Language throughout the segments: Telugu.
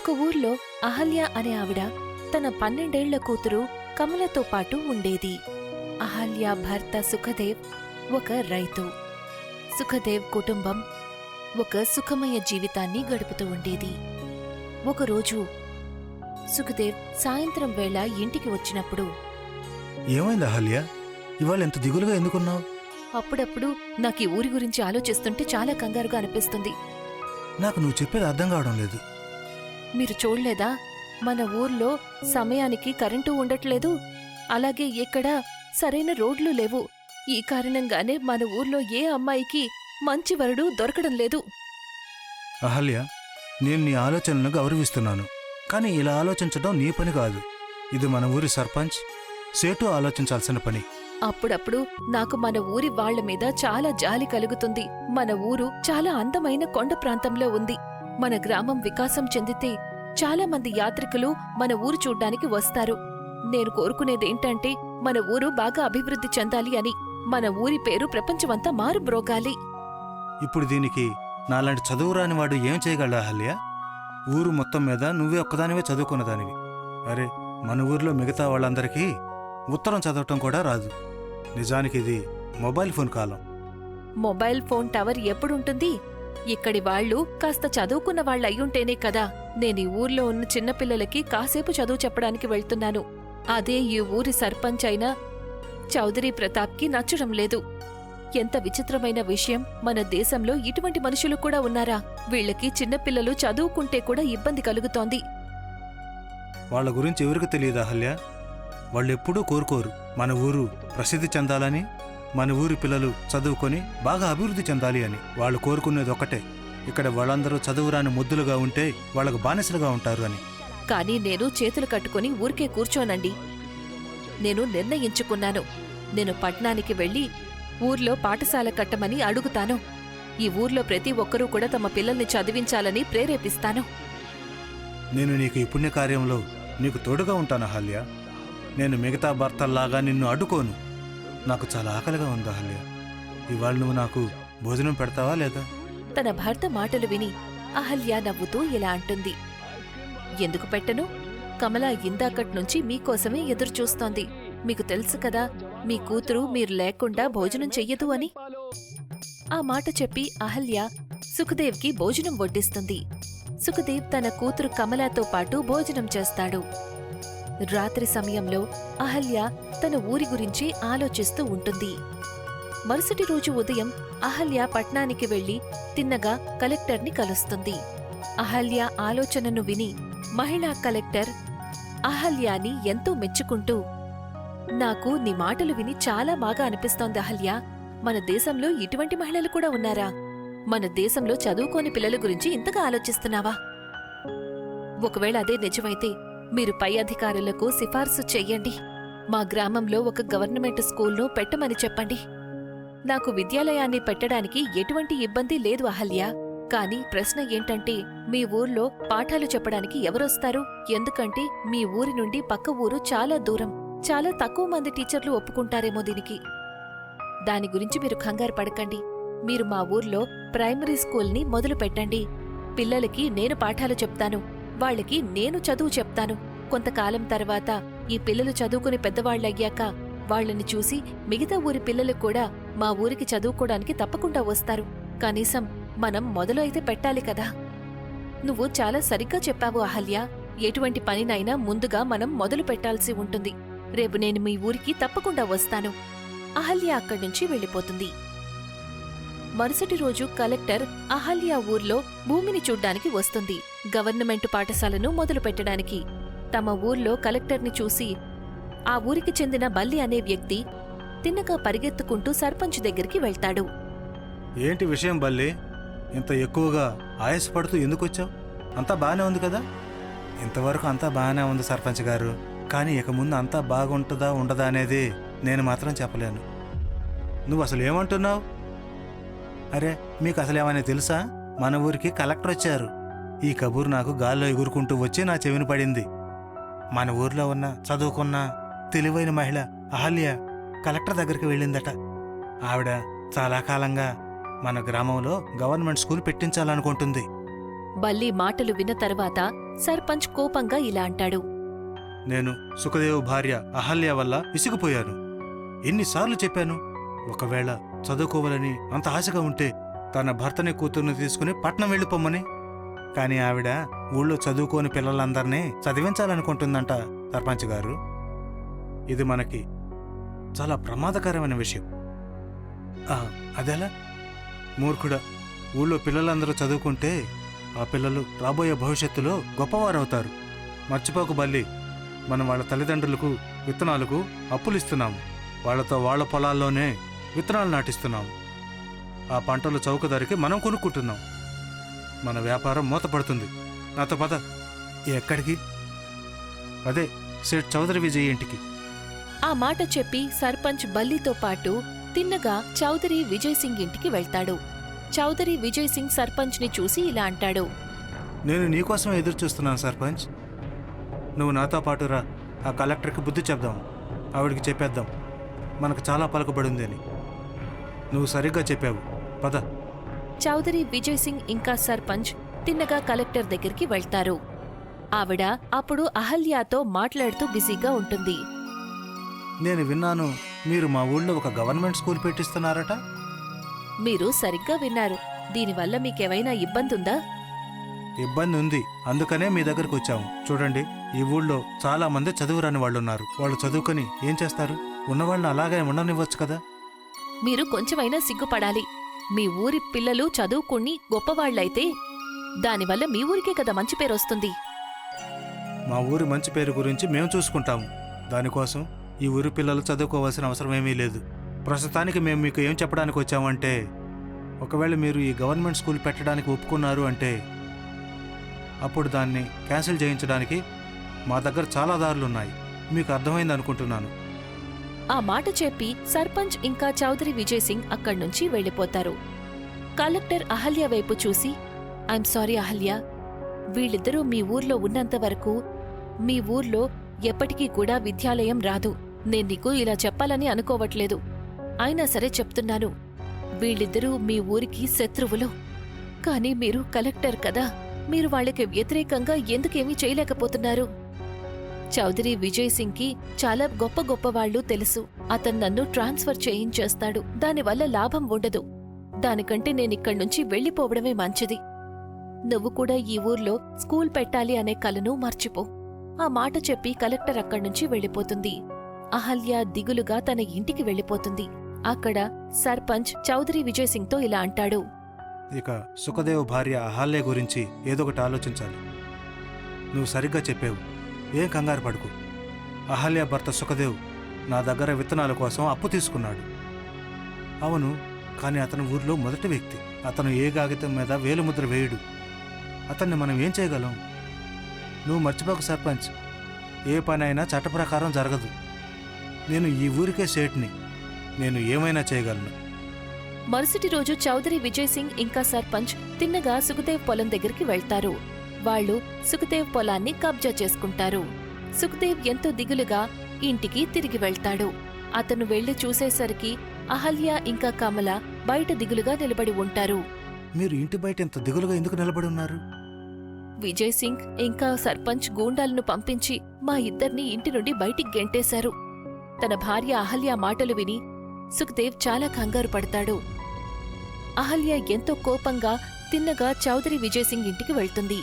ఒక ఊర్లో అహల్య అనే ఆవిడ తన 12 కూతురు కమలతో పాటు ఉండేది. అహల్య భర్త సుఖదేవ్ ఒక రైతు. సుఖదేవ్ కుటుంబం ఒక సుఖమయ జీవితాన్ని గడుపుతూ ఉండేది. ఒకరోజు సుఖదేవ్ సాయంత్రం వేళ ఇంటికి వచ్చినప్పుడు, ఏమైంది అహల్య, ఇవాళ ఎంత దిగులుగా ఎందుకున్నావు? అప్పుడప్పుడు నాకీ ఊరి గురించి ఆలోచిస్తుంటే చాలా కంగారుగా అనిపిస్తుంది. నాకు నువ్వు చెప్పేది అర్థం కావడం లేదు. మీరు చూడలేదా, మన ఊర్లో సమయానికి కరెంటు ఉండట్లేదు, అలాగే ఎక్కడా సరైన రోడ్లు లేవు. ఈ కారణంగానే మన ఊర్లో ఏ అమ్మాయికి మంచి వరుడు దొరకడం లేదు. అహల్య, నేను నీ ఆలోచనలను గౌరవిస్తున్నాను, కానీ ఇలా ఆలోచించడం నీ పని కాదు. ఇది మన ఊరి సర్పంచ్ సేటు ఆలోచించాల్సిన పని. అప్పుడప్పుడు నాకు మన ఊరి వాళ్ల మీద చాలా జాలి కలుగుతుంది. మన ఊరు చాలా అందమైన కొండ ప్రాంతంలో ఉంది. మన గ్రామం వికాసం చెందితే చాలా మంది యాత్రికులు మన ఊరు చూడ్డానికి వస్తారు. నేను కోరుకునేదేంటంటే మన ఊరు బాగా అభివృద్ధి చెందాలి అని. మన ఊరి పేరు ప్రపంచమంతా మారుబ్రోగాలి. ఇప్పుడు దీనికి నాలాంటి చదువురాని వాడు ఏం చేయగలడు అహల్య? ఊరు మొత్తం మీద నువ్వే ఒక్కదానివే చదువుకున్నదానివి. అరే, మన ఊరిలో మిగతా వాళ్ళందరికీ ఉత్తరం చదవటం కూడా రాదు. నిజానికి ఇది మొబైల్ ఫోన్ కాలం. మొబైల్ ఫోన్ టవర్ ఎప్పుడుంటుంది? ఇక్కడి వాళ్ళు కాస్త చదువుకున్న వాళ్ళయ్యుంటేనే కదా నేనీ ఊర్లో ఉన్న చిన్నపిల్లలకి కాసేపు చదువు చెప్పడానికి వెళ్తున్నాను. అదే ఈ ఊరి సర్పంచ్ అయిన చౌదరి ప్రతాప్కి నచ్చడం లేదు. ఎంత విచిత్రమైన విషయం, మన దేశంలో ఇటువంటి మనుషులు కూడా ఉన్నారా? వీళ్ళకి చిన్నపిల్లలు చదువుకుంటే కూడా ఇబ్బంది కలుగుతోంది. వాళ్ల గురించి ఎవరికి తెలియదు అహల్య. వాళ్ళెప్పుడూ కోరుకోరు మన ఊరు ప్రసిద్ధి చెందాలని, మన ఊరి పిల్లలు చదువుకొని బాగా అభివృద్ధి చెందాలి అని. వాళ్ళు కోరుకునేది ఒకటే, ఇక్కడ వాళ్ళందరూ చదువురాని ముద్దులుగా ఉంటే వాళ్లకు బానిసలుగా ఉంటారు అని. కానీ నేను చేతులు కట్టుకుని ఊరికే కూర్చోనండి. నేను నిర్ణయించుకున్నాను. నేను పట్నానికి వెళ్లి ఊర్లో పాఠశాల కట్టమని అడుగుతాను. ఈ ఊర్లో ప్రతి ఒక్కరూ కూడా తమ పిల్లల్ని చదివించాలని ప్రేరేపిస్తాను. నేను నీకు ఈ పుణ్యకార్యంలో నీకు తోడుగా ఉంటాను అహల్య. నేను మిగతా భర్తల్లాగా నిన్ను అడ్డుకోను. నాకు చాలా ఆకలిగా ఉంది అహల్య. ఇవాళ నువ్వు నాకు భోజనం పెడతావా లేదా? తన భర్త మాటలు విని అహల్య నవ్వుతూ ఇలా అంటుంది, ఎందుకు పెట్టను? కమల ఇందాకట్నుంచి మీకోసమే ఎదురుచూస్తోంది. మీకు తెలుసు కదా, మీ కూతురు మీరు లేకుండా భోజనం చెయ్యదు అని. ఆ మాట చెప్పి అహల్య సుఖదేవ్కి భోజనం వడ్డిస్తుంది. సుఖదేవ్ తన కూతురు కమలాతో పాటు భోజనం చేస్తాడు. రాత్రి సమయంలో అహల్య తన ఊరి గురించి ఆలోచిస్తూ ఉంటుంది. మరుసటి రోజు ఉదయం అహల్య పట్నానికి వెళ్లి తిన్నగా కలెక్టర్ని కలుస్తుంది. అహల్య ఆలోచనను విని మహిళా కలెక్టర్ అహల్యాని ఎంతో మెచ్చుకుంటూ, నాకు నీ మాటలు విని చాలా బాగా అనిపిస్తోంది అహల్య. మన దేశంలో ఇటువంటి మహిళలు కూడా ఉన్నారా? మన దేశంలో చదువుకోని పిల్లల గురించి ఇంతగా ఆలోచిస్తున్నావా? ఒకవేళ అదే నిజమైతే మీరు పై అధికారులకు సిఫార్సు చెయ్యండి. మా గ్రామంలో ఒక గవర్నమెంట్ స్కూల్ను పెట్టమని చెప్పండి. నాకు విద్యాలయాన్ని పెట్టడానికి ఎటువంటి ఇబ్బంది లేదు అహల్య. కానీ ప్రశ్న ఏంటంటే, మీ ఊర్లో పాఠాలు చెప్పడానికి ఎవరొస్తారు? ఎందుకంటే మీ ఊరి నుండి పక్క ఊరు చాలా దూరం. చాలా తక్కువ మంది టీచర్లు ఒప్పుకుంటారేమో దీనికి. దాని గురించి మీరు కంగారు పడకండి. మీరు మా ఊర్లో ప్రైమరీ స్కూల్ని మొదలు పెట్టండి. పిల్లలకి నేను పాఠాలు చెప్తాను, వాళ్ళకి నేను చదువు చెప్తాను. కొంతకాలం తర్వాత ఈ పిల్లలు చదువుకుని పెద్దవాళ్లయ్యాక వాళ్లని చూసి మిగతా ఊరి పిల్లలు కూడా మా ఊరికి చదువుకోవడానికి తప్పకుండా వస్తారు. కనీసం మనం మొదలు అయితే పెట్టాలి కదా. నువ్వు చాలా సరిగ్గా చెప్పావు అహల్య. ఎటువంటి పనినైనా ముందుగా మనం మొదలు పెట్టాల్సి ఉంటుంది. రేపు నేను మీ ఊరికి తప్పకుండా వస్తాను. అహల్య అక్కడ్నుంచి వెళ్ళిపోతుంది. మరుసటి రోజు కలెక్టర్ అహల్య ఊర్లో భూమిని చూడ్డానికి వస్తుంది, గవర్నమెంటు పాఠశాలను మొదలుపెట్టడానికి. తమ ఊర్లో కలెక్టర్ని చూసి ఆ ఊరికి చెందిన బల్లి అనే వ్యక్తి తిన్నగా పరిగెత్తుకుంటూ సర్పంచ్ దగ్గరికి వెళ్తాడు. ఏంటి విషయం బల్లి? ఇంత ఎక్కువగా ఆయాసపడుతూ ఎందుకొచ్చావు? అంతా బాగానే ఉంది కదా? ఇంతవరకు అంతా బాగానే ఉంది సర్పంచ్ గారు, కానీ ఇక ముందు అంతా బాగుంటుందా ఉండదా అనేది నేను మాత్రం చెప్పలేను. నువ్వు అసలు ఏమంటున్నావు? అరే, మీకు అసలేమని తెలుసా? మన ఊరికి కలెక్టర్ వచ్చారు. ఈ కబూరు నాకు గాల్లో ఎగురుకుంటూ వచ్చి నా చెవిని పడింది. మన ఊర్లో ఉన్న చదువుకున్న తెలివైన మహిళ అహల్య కలెక్టర్ దగ్గరికి వెళ్ళిందట. ఆవిడ చాలా కాలంగా మన గ్రామంలో గవర్నమెంట్ స్కూల్ పెట్టించాలనుకుంటుంది. బల్లి మాటలు విన్న తర్వాత సర్పంచ్ కోపంగా ఇలా అంటాడు. నేను సుఖదేవ్ భార్య అహల్య వల్ల విసిగిపోయాను. ఎన్నిసార్లు చెప్పాను, ఒకవేళ చదువుకోవాలని అంత ఆశగా ఉంటే తన భర్తని కూతుర్ని తీసుకుని పట్నం వెళ్ళిపోమ్మని. కాని ఆవిడ ఊళ్ళో చదువుకోని పిల్లలందర్నీ చదివించాలనుకుంటుందంట సర్పంచ్ గారు. ఇది మనకి చాలా ప్రమాదకరమైన విషయం. అదెలా? మూర్ఖుడా, ఊళ్ళో పిల్లలందరూ చదువుకుంటే ఆ పిల్లలు రాబోయే భవిష్యత్తులో గొప్పవారవుతారు. మర్చిపోకు బల్లి, మనం వాళ్ళ తల్లిదండ్రులకు విత్తనాలకు అప్పులిస్తున్నాము. వాళ్లతో వాళ్ల పొలాల్లోనే విత్తనాలు నాటిస్తున్నాము. ఆ పంటలు చౌక ధరకి మనం కొనుక్కుంటున్నాం. మన వ్యాపారం మూతపడుతుంది. నాతో పద. ఎక్కడికి? అదే సేఠ్ చౌదరి విజయ్ ఇంటికి. ఆ మాట చెప్పి సర్పంచ్ బల్లితో పాటు తిన్నగా చౌదరి విజయ్ సింగ్ ఇంటికి వెళ్తాడు. చౌదరి విజయ్ సింగ్ సర్పంచ్ని చూసి ఇలా అంటాడు. నేను నీకోసం ఎదురు చూస్తున్నాను సర్పంచ్. నువ్వు నాతో పాటు రా. ఆ కలెక్టర్కి బుద్ధి చెప్దాం. ఆవిడికి చెప్పేద్దాం మనకు చాలా పలుకుబడింది అని. నువ్వు సరిగ్గా చెప్పావు, పద. చౌదరి విజయ్ సింగ్ ఇంకా సర్పంచ్ తిన్నగా కలెక్టర్ దగ్గరికి వెళ్తారు. ఆవిడ అప్పుడు అహల్యాతో మాట్లాడుతూ బిజీగా ఉంటుంది. నేను విన్నాను, మీరు మా ఊళ్ళో ఒక గవర్నమెంట్ స్కూల్ పెట్టిస్తున్నారట. మీరు సరిగ్గా విన్నారు. దీనివల్ల మీకేమైనా ఇబ్బందుందా? ఇబ్బంది ఉంది, అందుకనే మీ దగ్గరకు వచ్చాము. చూడండి, ఈ ఊళ్ళో చాలా మంది చదువురాని వాళ్ళున్నారు. వాళ్ళు చదువుకొని ఏం చేస్తారు? ఉన్నవాళ్ళని అలాగే ఉండనివ్వచ్చు కదా. మీరు కొంచెమైనా సిగ్గుపడాలి. మీ ఊరి పిల్లలు చదువుకుని గొప్పవాళ్లైతే దానివల్ల మీ ఊరికే కదా మంచి పేరొస్తుంది. మా ఊరి మంచి పేరు గురించి మేము చూసుకుంటాము. దానికోసం ఈ ఊరి పిల్లలు చదువుకోవాల్సిన అవసరం ఏమీ లేదు. ప్రస్తుతానికి మేము మీకు ఏం చెప్పడానికి వచ్చామంటే, ఒకవేళ మీరు ఈ గవర్నమెంట్ స్కూల్ పెట్టడానికి ఒప్పుకున్నారు అంటే అప్పుడు దాన్ని క్యాన్సిల్ చేయించడానికి మా దగ్గర చాలా దారులున్నాయి. మీకు అర్థమైంది అనుకుంటున్నాను. ఆ మాట చెప్పి సర్పంచ్ ఇంకా చౌదరి విజయ్ సింగ్ అక్కడ్నుంచి వెళ్ళిపోతారు. కలెక్టర్ అహల్య వైపు చూసి, ఐఎమ్ సారీ అహల్య, వీళ్ళిద్దరూ మీ ఊర్లో ఉన్నంత వరకు మీ ఊర్లో ఎప్పటికీ కూడా విద్యాలయం రాదు. నేను నీకు ఇలా చెప్పాలని అనుకోవట్లేదు. అయినా సరే చెప్తున్నాను, వీళ్ళిద్దరూ మీ ఊరికి శత్రువులు. కాని మీరు కలెక్టర్ కదా, మీరు వాళ్ళకి వ్యతిరేకంగా ఎందుకేమీ చేయలేకపోతున్నారు? చౌదరి విజయ్ సింగ్కి చాలా గొప్ప గొప్ప వాళ్ళు తెలుసు. అతను నన్ను ట్రాన్స్ఫర్ చేయించేస్తాడు. దానివల్ల లాభం ఉండదు. దానికంటే నేనిక్కడ్నుంచి వెళ్ళిపోవడమే మంచిది. నువ్వు కూడా ఈ ఊర్లో స్కూల్ పెట్టాలి అనే కలను మర్చిపో. ఆ మాట చెప్పి కలెక్టర్ అక్కడ్నుంచి వెళ్ళిపోతుంది. అహల్య దిగులుగా తన ఇంటికి వెళ్ళిపోతుంది. అక్కడ సర్పంచ్ చౌదరి విజయ్ సింగ్తో ఇలా అంటాడు. ఇక సుఖదేవ్ భార్య అహల్య గురించి ఏదొకటి ఆలోచించాలి. నువ్వు సరిగ్గా చెప్పావు, ఏం కంగారు పడుకు. అహల్య భర్త సుఖదేవ్ నా దగ్గర విత్తనాల కోసం అప్పు తీసుకున్నాడు. అవును, కానీ అతను ఊర్లో మొదటి వ్యక్తి. అతను ఏ కాగితం మీద వేలుముద్ర వేయడు. అతన్ని మనం ఏం చేయగలం? నువ్వు మర్చిపోక సర్పంచ్, ఏ పనైనా చట్ట ప్రకారం జరగదు. నేను ఈ ఊరికే సేట్ని. నేను ఏమైనా చేయగలను. మరుసటి రోజు చౌదరి విజయ్ సింగ్ ఇంకా సర్పంచ్ తిన్నగా సుఖదేవ్ పొలం దగ్గరికి వెళ్తారు. వాళ్ళు సుఖదేవ్ పొలాన్ని కబ్జా చేసుకుంటారు. సుఖదేవ్ ఎంతో దిగులుగా ఇంటికి తిరిగి వెళ్తాడు. అతను వెళ్లి చూసేసరికి అహల్య ఇంకా కమల బయట దిగులుగా నిలబడి ఉంటారు. మీరు ఇంటి బయట ఎంత దిగులుగా ఎందుకు నిలబడి ఉన్నారు? విజయ్ సింగ్ ఇంకా సర్పంచ్ గూండాలను పంపించి మా ఇద్దర్నీ ఇంటి నుండి బయటికి గెంటేశారు. తన భార్య అహల్య మాటలు విని సుఖదేవ్ చాలా కంగారు పడతాడు. అహల్య ఎంతో కోపంగా తిన్నగా చౌదరి విజయ్ సింగ్ ఇంటికి వెళ్తుంది.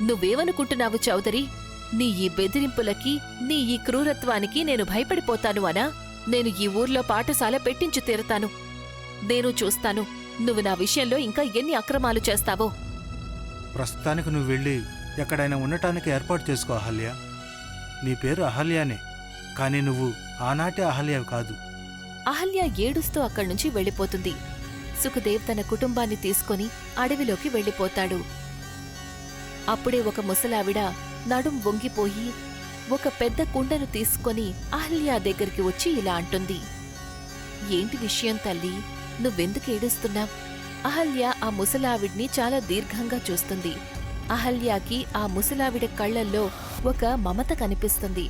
నువ్వేమనుకుంటున్నావు చౌదరి? నీ ఈ బెదిరింపులకి, నీ ఈ క్రూరత్వానికి నేను భయపడిపోతాను అనా? నేను ఈ ఊర్లో పాఠశాల పెట్టించి తీరతాను. నేను చూస్తాను నువ్వు నా విషయంలో ఇంకా ఎన్ని అక్రమాలు చేస్తావో. ప్రస్తుతానికి నువ్వు వెళ్ళి ఎక్కడైనా ఉండటానికి ఏర్పాటు చేసుకో అహల్య. నీ పేరు అహల్యానే, కానీ నువ్వు ఆనాటి అహల్యవి కాదు. అహల్య ఏడుస్తూ అక్కడ్నుంచి వెళ్ళిపోతుంది. సుఖదేవ్ తన కుటుంబాన్ని తీసుకుని అడవిలోకి వెళ్ళిపోతాడు. అప్పుడే ఒక ముసలావిడ నడుం వంగిపోయి ఒక పెద్ద కుండను తీసుకొని అహల్య దగ్గరికి వచ్చి ఇలా అంటుంది. ఏంటి విషయం తల్లి? నువ్వెందుకు ఏడుస్తున్నావ్? అహల్య ఆ ముసలావిడ్ని చాలా దీర్ఘంగా చూస్తుంది. అహల్యాకి ఆ ముసలావిడ కళ్లల్లో ఒక మమత కనిపిస్తుంది.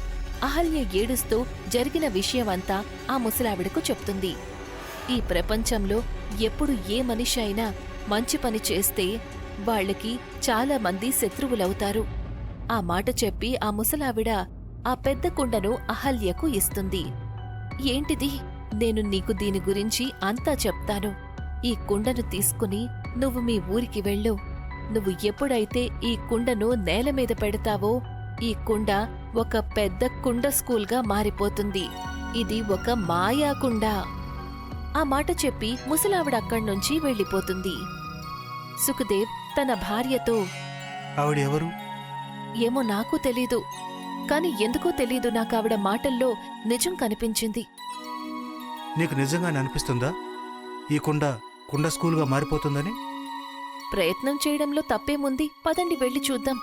అహల్య ఏడుస్తూ జరిగిన విషయమంతా ఆ ముసలావిడకు చెప్తుంది. ఈ ప్రపంచంలో ఎప్పుడు ఏ మనిషి అయినా మంచి పని చేస్తే వాళ్ళకి చాలా మంది శత్రువులవుతారు. ఆ మాట చెప్పి ఆ ముసలావిడ ఆ పెద్ద కుండను అహల్యకు ఇస్తుంది. ఏంటిది? నేను నీకు దీని గురించి అంతా చెప్తాను. ఈ కుండను తీసుకుని నువ్వు మీ ఊరికి వెళ్ళు. నువ్వు ఎప్పుడైతే ఈ కుండను నేలమీద పెడతావో ఈ కుండ ఒక పెద్ద కుండ స్కూల్గా మారిపోతుంది. ఇది ఒక మాయా కుండ. ఆ మాట చెప్పి ముసలావిడ అక్కడ్నుంచి వెళ్ళిపోతుంది. సుఖదేవ్ తన భార్యతో, ఆవిడ ఎవరు? ఏమో నాకు తెలీదు, కాని ఎందుకో తెలీదు నాకావిడ మాటల్లో నిజం కనిపించింది. నీకు నిజంగానే అనిపిస్తుందా ఈ కుండ స్కూల్గా మారిపోతుందని? ప్రయత్నం చేయడంలో తప్పేముంది, పదండి వెళ్ళి చూద్దాం.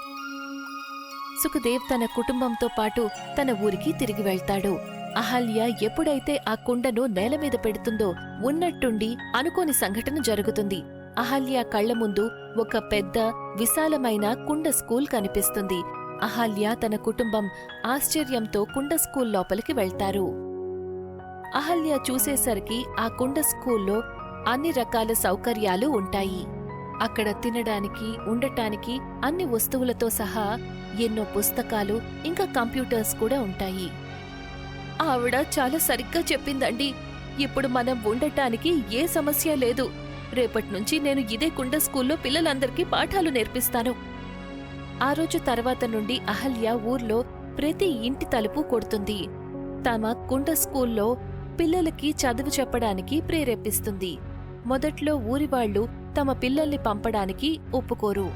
సుఖదేవ్ తన కుటుంబంతో పాటు తన ఊరికి తిరిగి వెళ్తాడు. అహల్య ఎప్పుడైతే ఆ కుండను నేలమీద పెడుతుందో ఉన్నట్టుండి అనుకోని సంఘటన జరుగుతుంది. అహల్య కళ్ల ముందు ఒక పెద్ద విశాలమైన కుండ స్కూల్ కనిపిస్తుంది. అహల్య తన కుటుంబం ఆశ్చర్యంతో కుండ స్కూల్ లోపలికి వెళ్తారు. అహల్య చూసేసరికి ఆ కుండ స్కూల్లో అన్ని రకాల సౌకర్యాలు ఉంటాయి. అక్కడ తినడానికి, ఉండటానికి అన్ని వస్తువులతో సహా ఎన్నో పుస్తకాలు ఇంకా కంప్యూటర్స్ కూడా ఉంటాయి. ఆవిడ చాలా సరిగ్గా చెప్పిందండి. ఇప్పుడు మనం ఉండటానికి ఏ సమస్య లేదు. రేపట్నుంచి నేను ఇదే కుండ స్కూల్లో పిల్లలందరికీ పాఠాలు నేర్పిస్తాను. ఆ రోజు తర్వాత నుండి అహల్య ఊర్లో ప్రతి ఇంటి తలుపు కొడుతుంది. తమ కుండ స్కూల్లో పిల్లలకి చదువు చెప్పడానికి ప్రేరేపిస్తుంది. మొదట్లో ఊరివాళ్లు తమ పిల్లల్ని పంపడానికి ఒప్పుకోరు.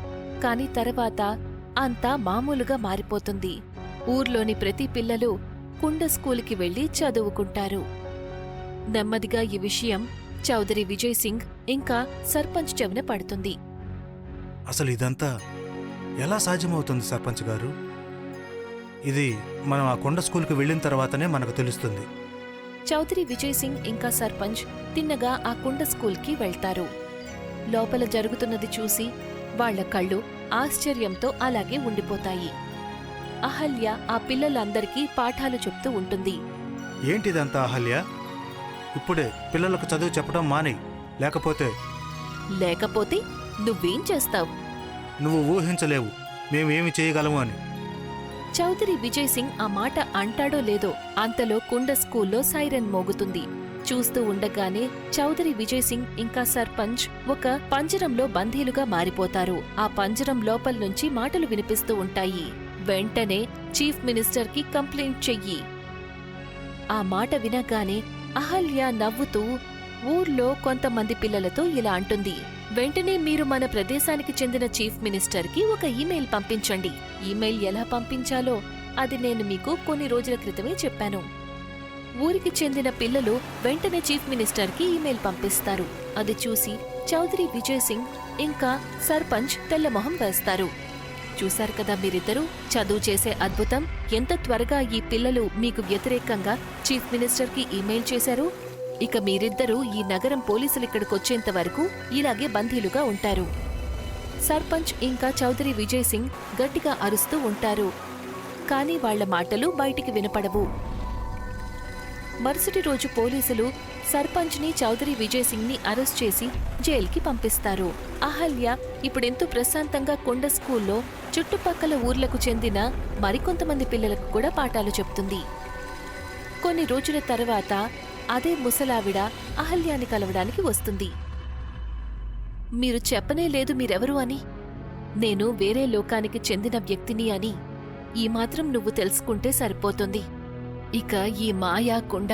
కాని తర్వాత అంతా మామూలుగా మారిపోతుంది. ఊర్లోని ప్రతి పిల్లలు కుండ స్కూలుకి వెళ్లి చదువుకుంటారు. నెమ్మదిగా ఈ విషయం చౌదరి విజయ్ సింగ్ ఇంకా సర్పంచ్ చెవిన పడుతుంది. అసలు ఇదంతా ఎలా సాధ్యమవుతుంది సర్పంచ్ గారు? ఇది మనం ఆ కొండ స్కూల్కి వెళ్ళిన తర్వాతనే మనకు తెలుస్తుంది. చౌదరి విజయ్ సింగ్ ఇంకా సర్పంచ్ తిన్నగా ఆ కుండ స్కూల్కి వెళ్తారు. లోపల జరుగుతున్నది చూసి వాళ్ల కళ్ళు ఆశ్చర్యంతో అలాగే ఉండిపోతాయి. అహల్య ఆ పిల్లలందరికీ పాఠాలు చెప్తూ ఉంటుంది. ఏంటిదంతా అహల్య? ఇప్పుడే పిల్లలకు చదువు చెప్పడం మానేయ్, లేకపోతే నువ్వేం చేస్తావు? నువ్వు ఊహించలేవు మేమేమి చేయగలము అని. చౌదరి విజయ్ సింగ్ ఆ మాట అంటాడో లేదో అంతలో కుండ స్కూల్లో సైరన్ మోగుతుంది. చూస్తూ ఉండగానే చౌదరి విజయ్ సింగ్ ఇంకా సర్పంచ్ ఒక పంజరంలో బందీలుగా మారిపోతారు. ఆ పంజరం లోపల నుంచి మాటలు వినిపిస్తూ ఉంటాయి. వెంటనే చీఫ్ మినిస్టర్కి కంప్లైంట్ చెయ్యి. ఆ మాట వినగానే అహల్య నవ్వుతూ ఊర్లో కొంతమంది పిల్లలతో ఇలా అంటుంది. వెంటనే మీరు మన ప్రదేశానికి చెందిన చీఫ్ మినిస్టర్కి ఒక ఈమెయిల్ పంపించండి. ఈమెయిల్ ఎలా పంపించాలో అది నేను మీకు కొన్ని రోజుల క్రితమే చెప్పాను. ఊరికి చెందిన పిల్లలు వెంటనే చీఫ్ మినిస్టర్కి ఈమెయిల్ పంపిస్తారు. అది చూసి చౌదరి విజయ్ సింగ్ ఇంకా సర్పంచ్ తెల్లమొహం వేస్తారు. చూశారు కదా మీరిద్దరూ చదువు చేసే అద్భుతం. ఎంత త్వరగా ఈ పిల్లలు మీకు వ్యతిరేకంగా చీఫ్ మినిస్టర్కి ఈమెయిల్ చేశారు. ఇక మీరిద్దరూ ఈ నగరం పోలీసులిక్కడికొచ్చేంత వరకు ఇలాగే బందీలుగా ఉంటారు. సర్పంచ్ ఇంకా చౌదరి విజయ్ సింగ్ గట్టిగా అరుస్తూ ఉంటారు. కానీ వాళ్ల మాటలు బయటికి వినపడవు. మరుసటి రోజు పోలీసులు సర్పంచ్ని చౌదరి విజయ్ సింగ్ని అరెస్ట్ చేసి జైలుకి పంపిస్తారు. అహల్య ఇప్పుడెంతో ప్రశాంతంగా కొండ స్కూల్లో చుట్టుపక్కల ఊర్లకు చెందిన మరికొంతమంది పిల్లలకు కూడా పాఠాలు చెప్తుంది. కొన్ని రోజుల తర్వాత అదే ముసలావిడ అహల్యాని కలవడానికి వస్తుంది. మీరు చెప్పనే లేదు మీరెవరు అని. నేను వేరే లోకానికి చెందిన వ్యక్తిని అని ఈ మాత్రం నువ్వు తెలుసుకుంటే సరిపోతుంది. ఇక ఈ మాయా కుండ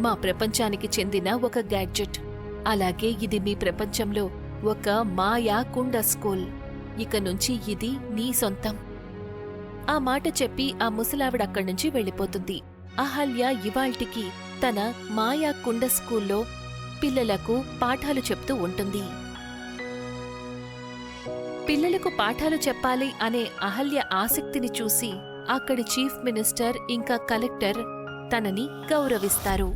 మా ప్రపంచానికి చెందిన ఒక గ్యాడ్జెట్. అలాగే ఇది మీ ప్రపంచంలో ఒక మాయా కుండ స్కూల్. ఇక నుంచి ఇది నీ సొంతం. ఆ మాట చెప్పి ఆ ముసలావిడక్కడ్నుంచి వెళ్ళిపోతుంది. అహల్య ఇవాళ్టికి తన మాయా కుండ స్కూల్లో పిల్లలకు పాఠాలు చెప్తూ ఉంటుంది. పిల్లలకు పాఠాలు చెప్పాలి అనే అహల్య ఆసక్తిని చూసి అక్కడి చీఫ్ మినిస్టర్ ఇంకా కలెక్టర్ తనని గౌరవిస్తారు.